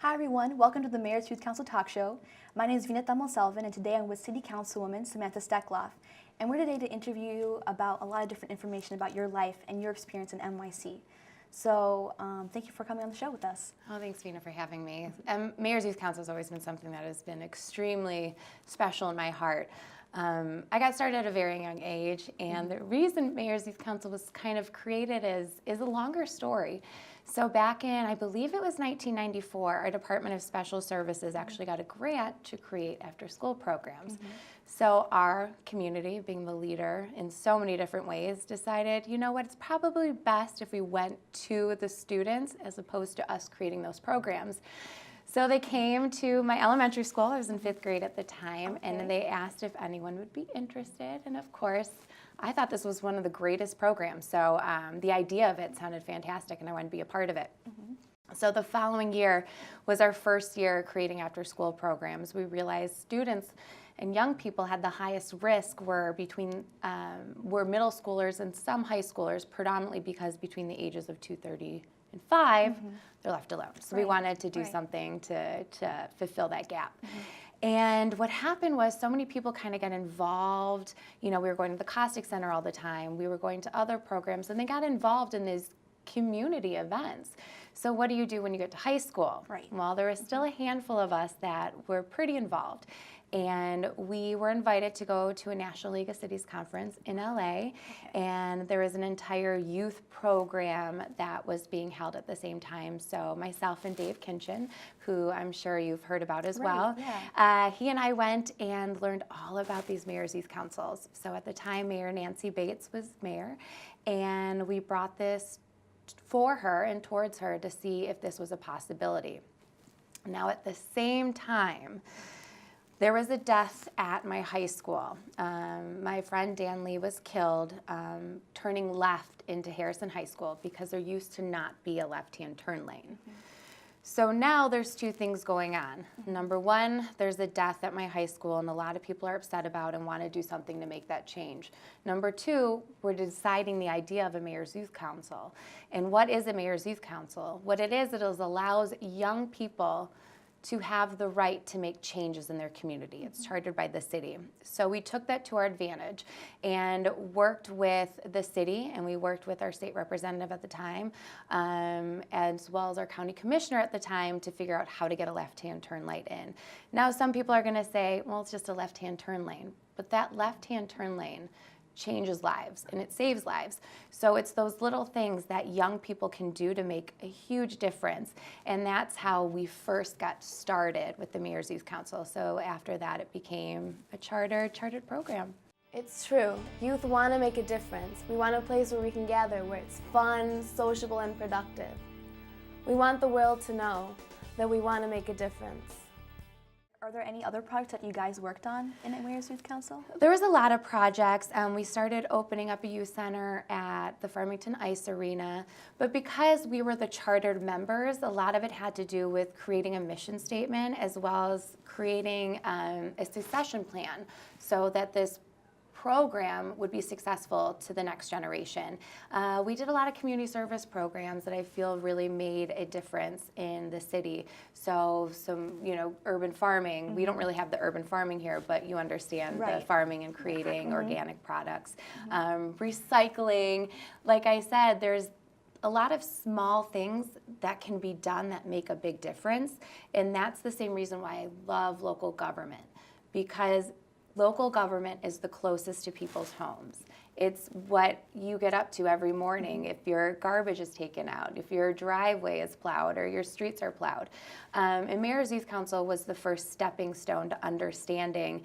Hi everyone, welcome to the Mayor's Youth Council Talk Show. My name is Vina Thamelselvan and today I'm with City Councilwoman Samantha Steckloff. And we're today to interview you about a lot of different information about your life and your experience in MYC. So thank you for coming on the show with us. Oh, thanks, Vina, for having me. Mayor's Youth Council has always been something that has been extremely special in my heart. I got started at a very young age, and the reason Mayor's Youth Council was kind of created is a longer story. So back in, I believe it was 1994, our Department of Special Services actually got a grant to create after-school programs. So our community, being the leader in so many different ways, decided, you know what, it's probably best if we went to the students as opposed to us creating those programs. So they came to my elementary school, I was in 5th grade at the time, and they asked if anyone would be interested, and of course, I thought this was one of the greatest programs, so the idea of it sounded fantastic and I wanted to be a part of it. So the following year was our first year creating after-school programs. We realized students and young people had the highest risk were middle schoolers and some high schoolers, predominantly because between the ages of 2:30 and 5, they're left alone. So we wanted to do something to fulfill that gap. And what happened was so many people kind of got involved. You know, we were going to the Caustic Center all the time. We were going to other programs, and they got involved in these community events. So what do you do when you get to high school? Well, there was still a handful of us that were pretty involved. And we were invited to go to a National League of Cities conference in LA, and there was an entire youth program that was being held at the same time. So myself and Dave Kinchin, who I'm sure you've heard about as well, he and I went and learned all about these Mayor's Youth Councils. So at the time, Mayor Nancy Bates was mayor, and we brought this for her and towards her to see if this was a possibility. Now at the same time, there was a death at my high school. My friend Dan Lee was killed turning left into Harrison High School because there used to not be a left-hand turn lane. So now there's two things going on. Number one, there's a death at my high school and a lot of people are upset about and want to do something to make that change. Number two, we're deciding the idea of a Mayor's Youth Council. And what is a Mayor's Youth Council? What it is allows young people to have the right to make changes in their community. It's chartered by the city. So we took that to our advantage and worked with the city, and we worked with our state representative at the time, as well as our county commissioner at the time to figure out how to get a left-hand turn light in. Now some people are gonna say, well, it's just a left-hand turn lane, but that left-hand turn lane changes lives and it saves lives. So it's those little things that young people can do to make a huge difference. And that's how we first got started with the Mayor's Youth Council. So after that, it became a chartered program. It's true. Youth want to make a difference. We want a place where we can gather, where it's fun, sociable, and productive. We want the world to know that we want to make a difference. Are there any other projects that you guys worked on in the Mayor's Youth Council? There was a lot of projects. We started opening up a youth center at the Farmington Ice Arena, but because we were the chartered members, a lot of it had to do with creating a mission statement as well as creating a succession plan so that this program would be successful to the next generation. We did a lot of community service programs that I feel really made a difference in the city. So some, urban farming. We don't really have the urban farming here, but you understand the farming and creating organic products. Recycling, like I said, there's a lot of small things that can be done that make a big difference. And that's the same reason why I love local government, because local government is the closest to people's homes. It's what you get up to every morning if your garbage is taken out, if your driveway is plowed or your streets are plowed. And Mayor's Youth Council was the first stepping stone to understanding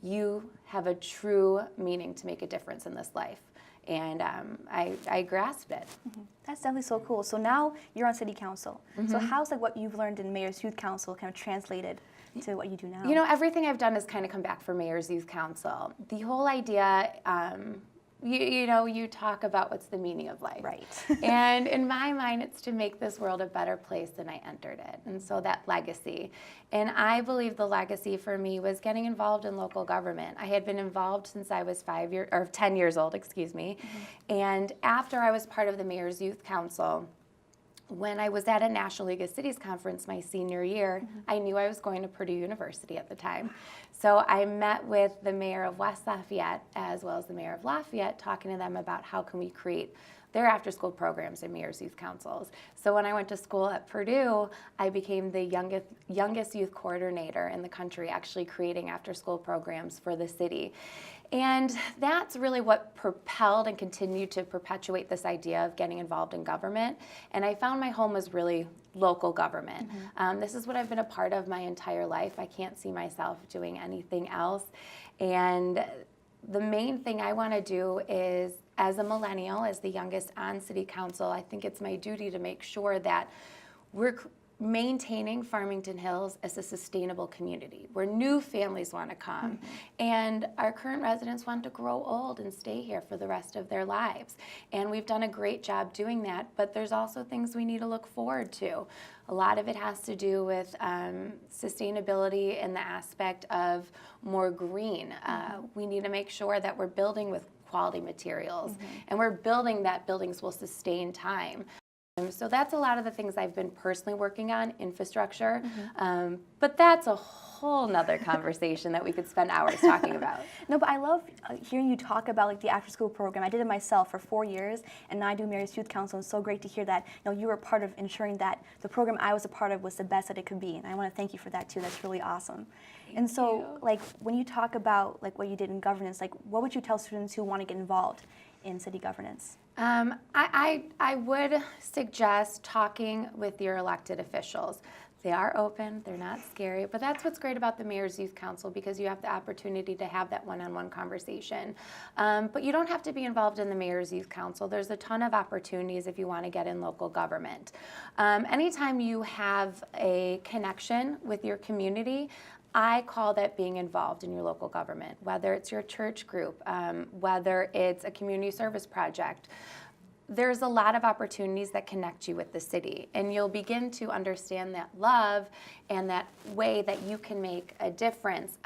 you have a true meaning to make a difference in this life. And I grasped it. That's definitely so cool. So now you're on City Council. So how's what you've learned in Mayor's Youth Council kind of translated to what you do now? Everything I've done has kind of come back for Mayor's Youth Council. The whole idea, you talk about what's the meaning of life. And in my mind, it's to make this world a better place than I entered it. And so that legacy. And I believe the legacy for me was getting involved in local government. I had been involved since I was 10 years old, excuse me. And after I was part of the Mayor's Youth Council, when I was at a National League of Cities conference my senior year, I knew I was going to Purdue University at the time. So I met with the mayor of West Lafayette as well as the mayor of Lafayette, talking to them about how can we create their after-school programs and mayor's youth councils. So when I went to school at Purdue, I became the youngest youth coordinator in the country, actually creating after-school programs for the city. And that's really what propelled and continued to perpetuate this idea of getting involved in government. And I found my home was really local government. This is what I've been a part of my entire life. I can't see myself doing anything else. And the main thing I want to do is, as a millennial, as the youngest on city council, I think it's my duty to make sure that we're maintaining Farmington Hills as a sustainable community where new families want to come and our current residents want to grow old and stay here for the rest of their lives. And we've done a great job doing that, but there's also things we need to look forward to. A lot of it has to do with sustainability in the aspect of more green. We need to make sure that we're building with quality materials and we're building that buildings will sustain time. So that's a lot of the things I've been personally working on, infrastructure, but that's a whole nother conversation that we could spend hours talking about. No, but I love hearing you talk about like the after-school program. I did it myself for 4 years, and now I do Mayor's Youth Council. It's so great to hear that you were a part of ensuring that the program I was a part of was the best that it could be, and I want to thank you for that too. That's really awesome. And so, like, when you talk about like what you did in governance, like, what would you tell students who want to get involved in city governance? I would suggest talking with your elected officials. They are open, they're not scary, but that's what's great about the Mayor's Youth Council, because you have the opportunity to have that one-on-one conversation. But you don't have to be involved in the Mayor's Youth Council. There's a ton of opportunities if you want to get in local government. Anytime you have a connection with your community, I call that being involved in your local government, whether it's your church group, whether it's a community service project. There's a lot of opportunities that connect you with the city, and you'll begin to understand that love and that way that you can make a difference.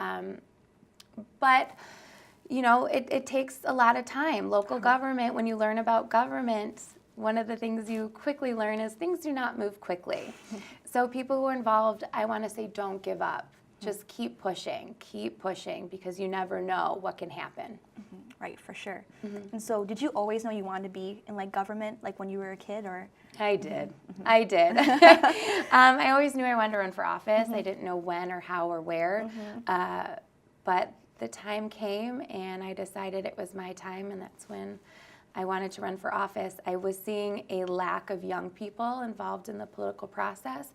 But you know, it takes a lot of time. Local government, when you learn about government, one of the things you quickly learn is things do not move quickly. So people who are involved, I want to say, don't give up. Just keep pushing, because you never know what can happen. Right, for sure. And so, did you always know you wanted to be in like government, like when you were a kid, or? I did. I did. I always knew I wanted to run for office. I didn't know when or how or where, but the time came, and I decided it was my time, and that's when I wanted to run for office. I was seeing a lack of young people involved in the political process,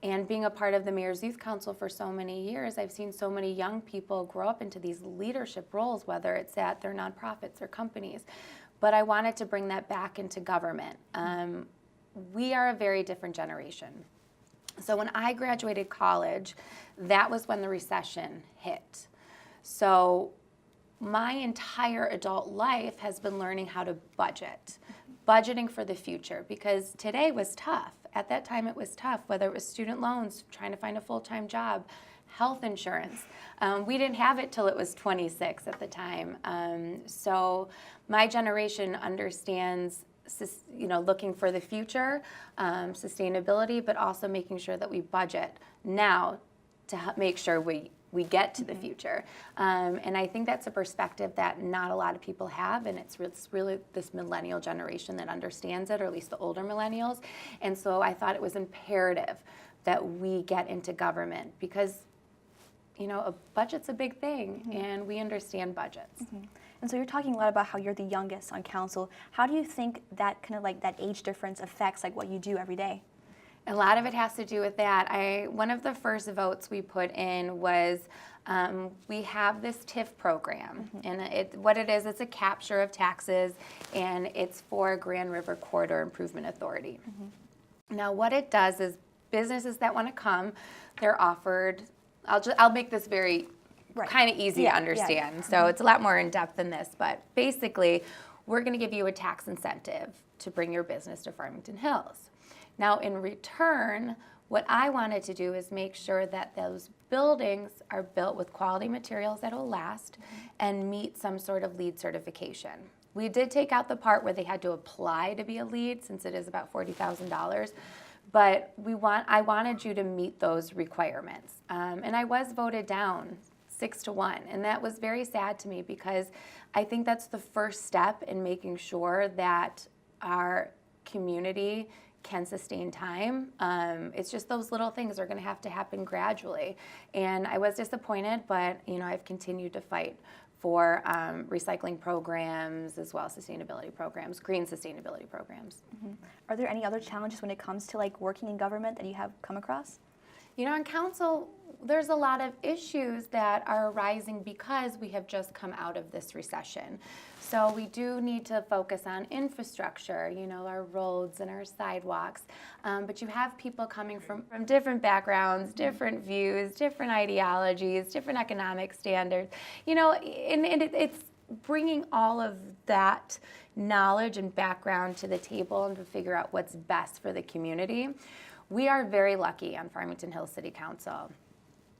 and being a part of the Mayor's Youth Council for so many years, I've seen so many young people grow up into these leadership roles, whether it's at their nonprofits or companies. But I wanted to bring that back into government. We are a very different generation. So when I graduated college, that was when the recession hit. So my entire adult life has been learning how to budgeting for the future, because today was tough. At that time it was tough, whether it was student loans, trying to find a full-time job, health insurance. We didn't have it till it was 26 at the time. So my generation understands, you know, looking for the future, sustainability, but also making sure that we budget now to make sure we get to the future. And I think that's a perspective that not a lot of people have, and it's really this millennial generation that understands it, or at least the older millennials. And so I thought it was imperative that we get into government, because you know, a budget's a big thing, and we understand budgets. And so you're talking a lot about how you're the youngest on council. How do you think that kind of like that age difference affects like what you do every day? A lot of it has to do with that. One of the first votes we put in was we have this TIF program, and what it is, it's a capture of taxes, and it's for Grand River Corridor Improvement Authority. Now, what it does is businesses that want to come, they're offered. I'll make this very kind of easy to understand. So it's a lot more in depth than this, but basically, we're going to give you a tax incentive to bring your business to Farmington Hills. Now, in return, what I wanted to do is make sure that those buildings are built with quality materials that will last and meet some sort of LEED certification. We did take out the part where they had to apply to be a lead, since it is about $40,000. But I wanted you to meet those requirements. And I was voted down 6-1. And that was very sad to me, because I think that's the first step in making sure that our community can sustain time. It's just those little things are going to have to happen gradually. And I was disappointed, but I've continued to fight for recycling programs, as well as sustainability programs, green sustainability programs. Mm-hmm. Are there any other challenges when it comes to like working in government that you have come across? In council, there's a lot of issues that are arising because we have just come out of this recession. So we do need to focus on infrastructure, our roads and our sidewalks. But you have people coming from different backgrounds, different views, different ideologies, different economic standards. It's bringing all of that knowledge and background to the table and to figure out what's best for the community. We are very lucky on Farmington Hills City Council.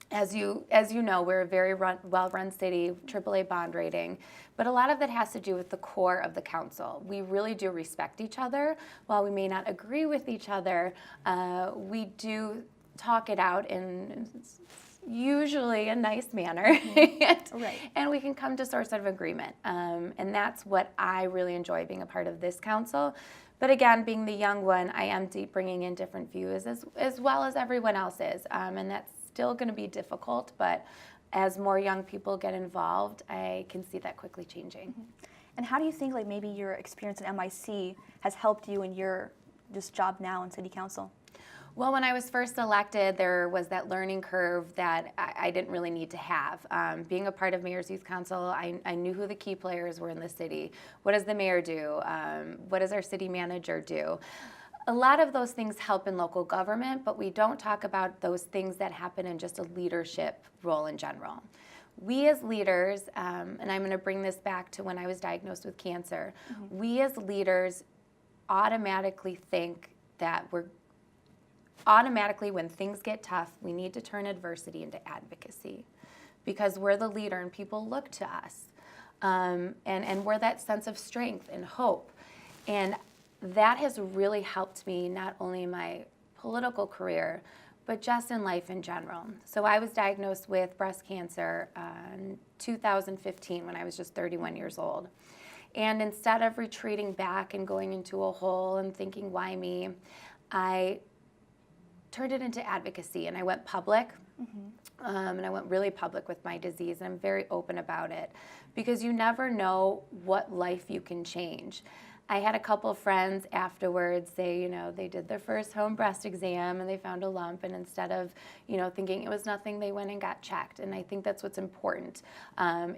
As you know, we're a very well-run city, AAA bond rating, but a lot of that has to do with the core of the council. We really do respect each other. While we may not agree with each other, we do talk it out in usually a nice manner, and we can come to some sort of agreement. And that's what I really enjoy being a part of this council. But again, being the young one, I am bringing in different views as well as everyone else is, and that's still going to be difficult, but as more young people get involved, I can see that quickly changing. Mm-hmm. And how do you think like maybe your experience in MYC has helped you in your just job now in City Council? Well, when I was first elected, there was that learning curve that I didn't really need to have. Being a part of Mayor's Youth Council, I knew who the key players were in the city. What does the mayor do? What does our city manager do? A lot of those things help in local government, but we don't talk about those things that happen in just a leadership role in general. We as leaders, and I'm going to bring this back to when I was diagnosed with cancer, we as leaders automatically think that when things get tough, we need to turn adversity into advocacy, because we're the leader and people look to us. And we're that sense of strength and hope. And that has really helped me not only in my political career, but just in life in general. So I was diagnosed with breast cancer in 2015 when I was just 31 years old. And instead of retreating back and going into a hole and thinking, why me, I turned it into advocacy, and I went public. And I went really public with my disease, and I'm very open about it, because you never know what life you can change. I had a couple friends afterwards say, they did their first home breast exam and they found a lump, and instead of, thinking it was nothing, they went and got checked. And I think that's what's important,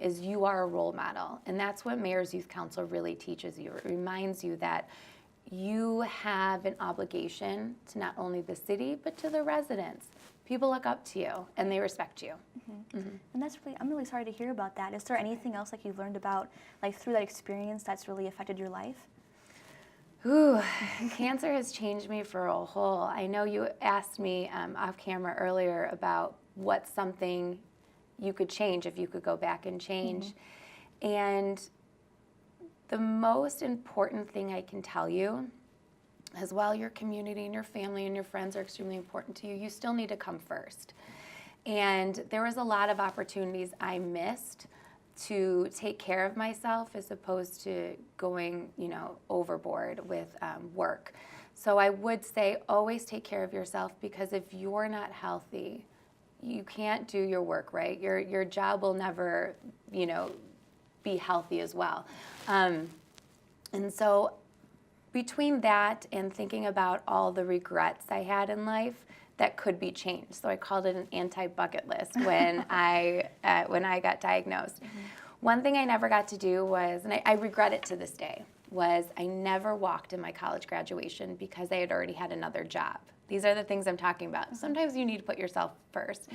is you are a role model. And that's what Mayor's Youth Council really teaches you. It reminds you that you have an obligation to not only the city, but to the residents. People look up to you and they respect you. And I'm really sorry to hear about that. Is there anything else like you've learned about, like through that experience, that's really affected your life? Ooh, cancer has changed me for a whole. I know you asked me off camera earlier about what's something you could change if you could go back and change. And the most important thing I can tell you, as well, your community and your family and your friends are extremely important to you. You still need to come first. And there was a lot of opportunities I missed to take care of myself as opposed to going, overboard with work. So I would say always take care of yourself, because if you're not healthy, you can't do your work right. Your job will never, be healthy as well. And so between that and thinking about all the regrets I had in life that could be changed, so I called it an anti-bucket list when I got diagnosed. One thing I never got to do was, and I regret it to this day, was I never walked in my college graduation because I had already had another job. These are the things I'm talking about. Sometimes you need to put yourself first.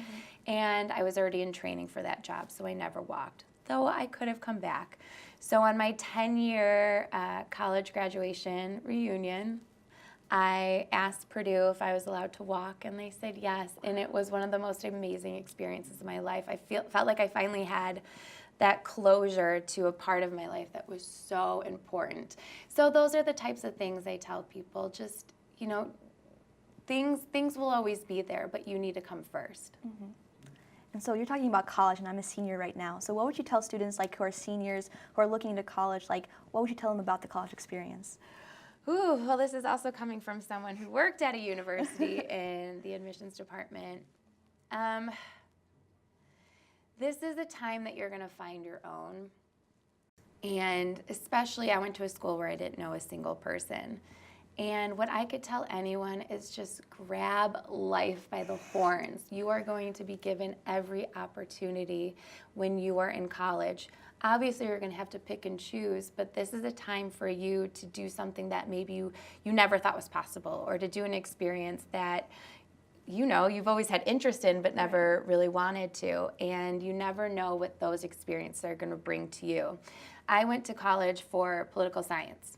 And I was already in training for that job, so I never walked, though I could have come back. So on my 10-year college graduation reunion, I asked Purdue if I was allowed to walk, and they said yes. And it was one of the most amazing experiences of my life. I felt like I finally had that closure to a part of my life that was so important. So those are the types of things I tell people. Just, you know, things will always be there, but you need to come first. Mm-hmm. And so you're talking about college, and I'm a senior right now. So what would you tell students like who are seniors, who are looking into college, like what would you tell them about the college experience? Ooh, well, this is also coming from someone who worked at a university in the admissions department. This is a time that you're going to find your own. And especially, I went to a school where I didn't know a single person. And what I could tell anyone is just grab life by the horns. You are going to be given every opportunity when you are in college. Obviously, you're going to have to pick and choose, but this is a time for you to do something that maybe you never thought was possible, or to do an experience that you know you've always had interest in but never really wanted to, and you never know what those experiences are going to bring to you. I went to college for political science.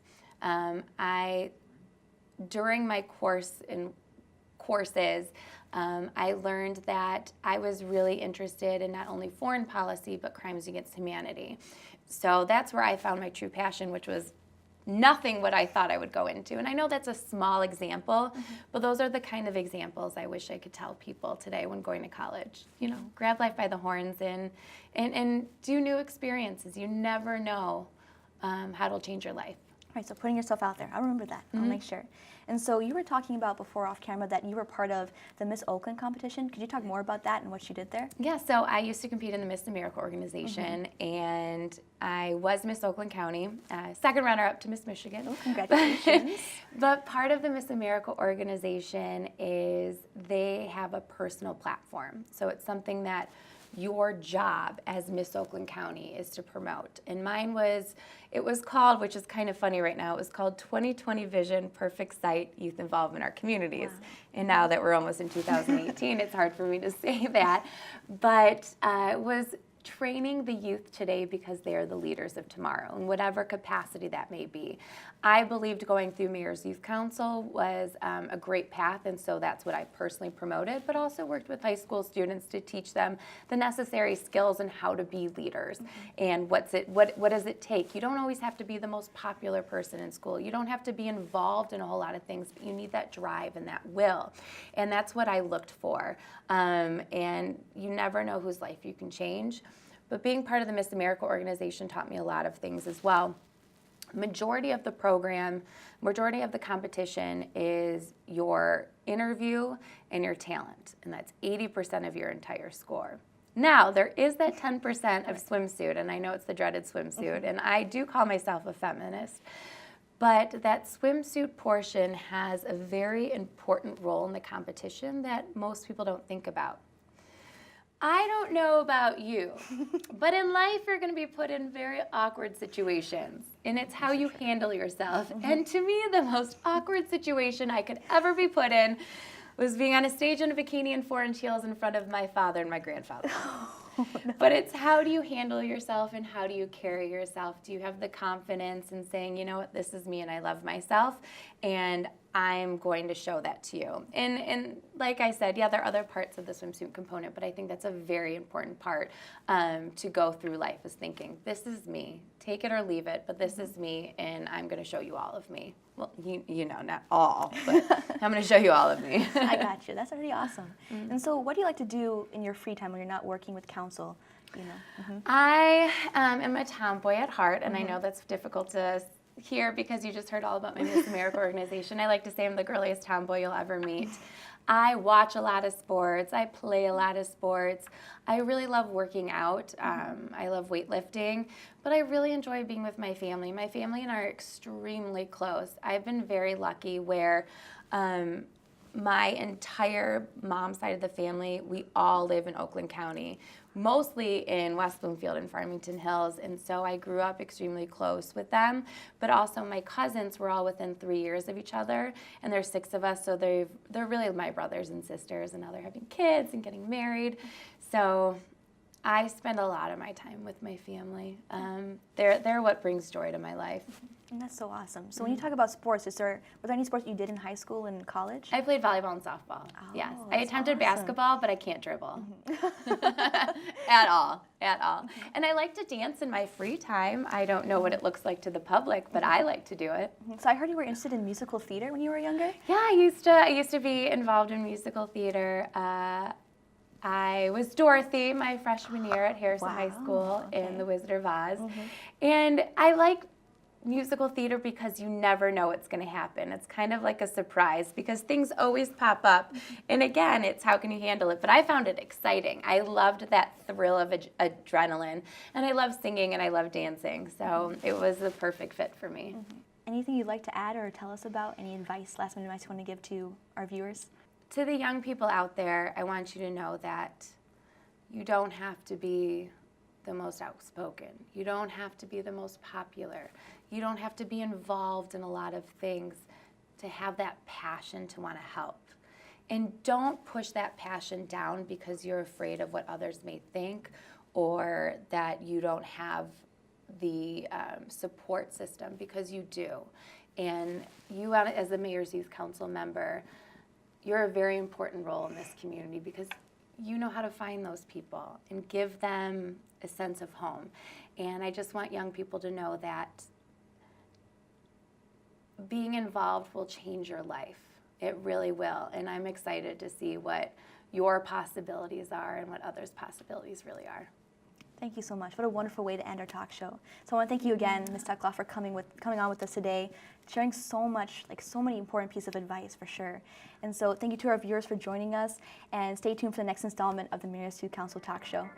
During my courses, I learned that I was really interested in not only foreign policy, but crimes against humanity. So that's where I found my true passion, which was nothing what I thought I would go into. And I know that's a small example, but those are the kind of examples I wish I could tell people today when going to college. You know, grab life by the horns and do new experiences. You never know how it'll change your life. All right, so putting yourself out there. I'll remember that. I'll make sure. And so you were talking about before off camera that you were part of the Miss Oakland competition. Could you talk more about that and what you did there? Yeah, so I used to compete in the Miss America organization, and I was Miss Oakland County, second runner-up to Miss Michigan. Oh, congratulations. But part of the Miss America organization is they have a personal platform. So it's something that your job as Miss Oakland County is to promote. And mine was, it was called, which is kind of funny right now, it was called 2020 Vision Perfect Sight Youth Involvement in Our Communities. Wow. And now that we're almost in 2018, it's hard for me to say that. But it was training the youth today because they are the leaders of tomorrow, in whatever capacity that may be. I believed going through Mayor's Youth Council was a great path, and so that's what I personally promoted, but also worked with high school students to teach them the necessary skills and how to be leaders. And what does it take? You don't always have to be the most popular person in school. You don't have to be involved in a whole lot of things, but you need that drive and that will. And that's what I looked for. And you never know whose life you can change. But being part of the Miss America organization taught me a lot of things as well. Majority of the competition is your interview and your talent, and that's 80% of your entire score. Now, there is that 10% of swimsuit, and I know it's the dreaded swimsuit, and I do call myself a feminist, but that swimsuit portion has a very important role in the competition that most people don't think about. I don't know about you, but in life you're going to be put in very awkward situations, and it's how you handle yourself. And to me, the most awkward situation I could ever be put in was being on a stage in a bikini and 4-inch heels in front of my father and my grandfather. No. But it's how do you handle yourself and how do you carry yourself? Do you have the confidence in saying, you know what, this is me and I love myself, and I'm going to show that to you. And like I said, yeah, there are other parts of the swimsuit component, but I think that's a very important part to go through life, is thinking, this is me. Take it or leave it, but this is me, and I'm going to show you all of me. Well, you know, not all, but I'm going to show you all of me. I got you. That's already awesome. And so what do you like to do in your free time when you're not working with council? You know? I am a tomboy at heart, and I know that's difficult to hear because you just heard all about my Miss America organization. I like to say I'm the girliest tomboy you'll ever meet. I watch a lot of sports. I play a lot of sports. I really love working out. I love weightlifting, but I really enjoy being with my family. My family and I are extremely close. I've been very lucky where my entire mom's side of the family, we all live in Oakland County, mostly in West Bloomfield and Farmington Hills, and so I grew up extremely close with them, but also my cousins were all within 3 years of each other, and there's 6 of us, so they're really my brothers and sisters, and now they're having kids and getting married, so I spend a lot of my time with my family. They're what brings joy to my life. And that's so awesome. So when you talk about sports, were there any sports you did in high school and college? I played volleyball and softball. Yes, I that's attempted awesome. basketball, but I can't dribble at all. And I like to dance in my free time. I don't know what it looks like to the public, but I like to do it. So I heard you were interested in musical theater when you were younger? Yeah, I used to be involved in musical theater. I was Dorothy my freshman year at Harrison High School in The Wizard of Oz. And I like musical theater because you never know what's going to happen. It's kind of like a surprise because things always pop up. And again, it's how can you handle it? But I found it exciting. I loved that thrill of adrenaline. And I love singing and I love dancing. So it was the perfect fit for me. Anything you'd like to add or tell us about? Any advice, last minute advice you want to give to our viewers? To the young people out there, I want you to know that you don't have to be the most outspoken. You don't have to be the most popular. You don't have to be involved in a lot of things to have that passion to want to help. And don't push that passion down because you're afraid of what others may think or that you don't have the support system, because you do. And you, as the Mayor's Youth Council member, you're a very important role in this community because you know how to find those people and give them a sense of home. And I just want young people to know that being involved will change your life. It really will. And I'm excited to see what your possibilities are and what others' possibilities really are. Thank you so much. What a wonderful way to end our talk show. So I want to thank you again, Ms. Steckloff, for coming on with us today, sharing so much, so many important pieces of advice for sure. And so thank you to our viewers for joining us, and stay tuned for the next installment of the Mayor's Youth Council Talk Show.